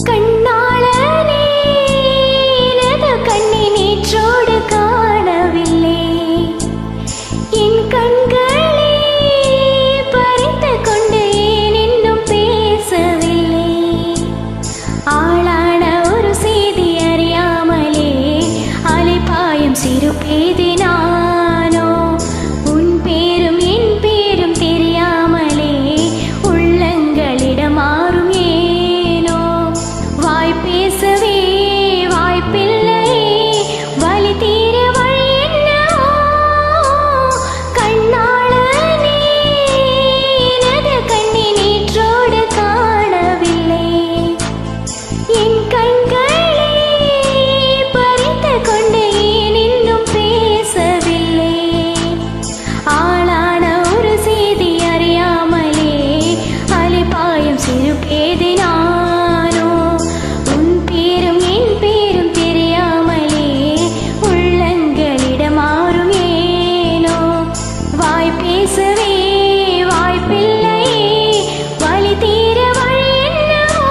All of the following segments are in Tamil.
கண்ணாளனே எனது கண்ணை நீற்றோடு காணவில்லை, என் கண்களை பறித்து கொண்டு ஏன் இன்னும் பேசவில்லை. ஆளான ஒரு செய்தி அறியாமலே அலைபாயும் சிறு பேதை நானோ, உன் பேரும் என் பேரும் தெரியாமலே உள்ளங்களிடம் மாறும் ஏனோ. வாய் பேசவே வாய்ப்பில்லை, வலி தீர வழி என்னவோ. கண்ணாளனே எனது கண்ணை நீற்றோடு காணவில்லை, என் கண்களை பறித்து கொண்டு ஏன் இன்னும் பேசவில்லை. ஆளான ஒரு செய்தி அறியாமலே அலைபாயும் சிறு பேதை நானோ, உன் பேரும் என் பேரும் தெரியாமலே உள்ளங்களிடம் மாறும் ஏனோ. வாய் பேசவே வாய்ப்பில்லை, வலி தீர வழி என்னவோ.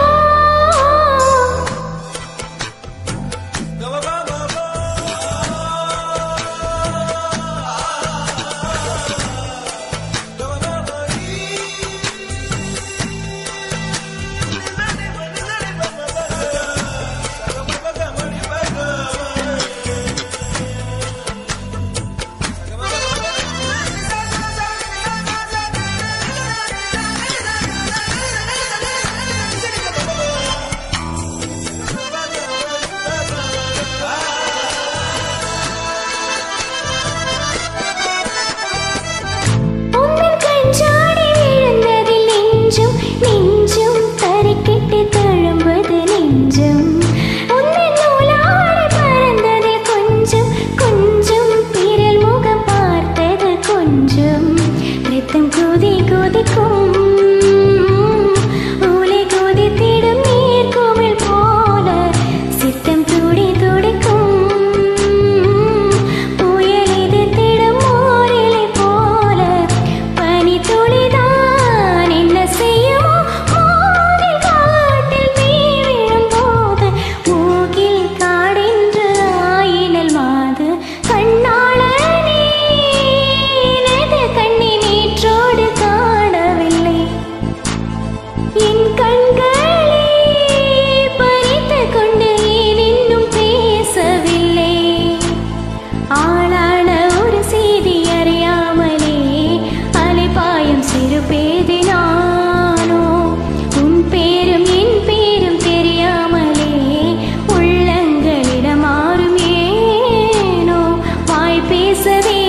உந்தன் கஞ்சாடி விழுந்ததில் நெஞ்சும் நெஞ்சும் தறிக்கெட்டு தழும்புது நெஞ்சும். உந்தன் நூலாடை பறந்ததில் கொஞ்சம் கொஞ்சம் பிறல் முகம் பார்த்தது கொஞ்சம். ரத்தம் கொதி கொதிக்கும், ஊலை கொதித்திடும் நீர்க்குமிழ் போல சித்தம் துடி துடிக்கும். புயல் எதிர்த்திடும் ஓரிலை போல பனி துளிதான் என்ன செய்யுமோ. மோகில் காட்டில் தீ விழும் போது மூகில் காடென்று ஆயினல் மாது. கண்ணாளனே எனது கண்ணை நீற்றோடு காணவில்லை, என் கண்களை பறித்து கொண்டு ஏன் இன்னும் பேசவில்லை. ஆளான ஒரு செய்தி அறியாமலே அலைபாயும் சிறு பேதை நானோ, உன் பேரும் என் பேரும் தெரியாமலே உள்ளங்களிடம் மாறும் ஏனோ. வாய் பேசவே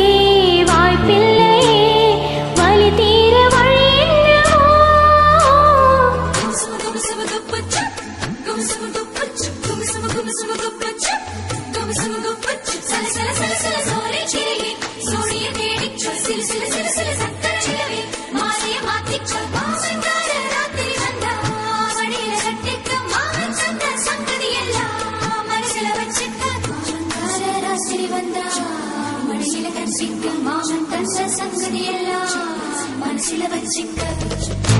வாய்ப்பில்லை, வலி தீர வழி என்னவோ. மனசில வச்சிக்க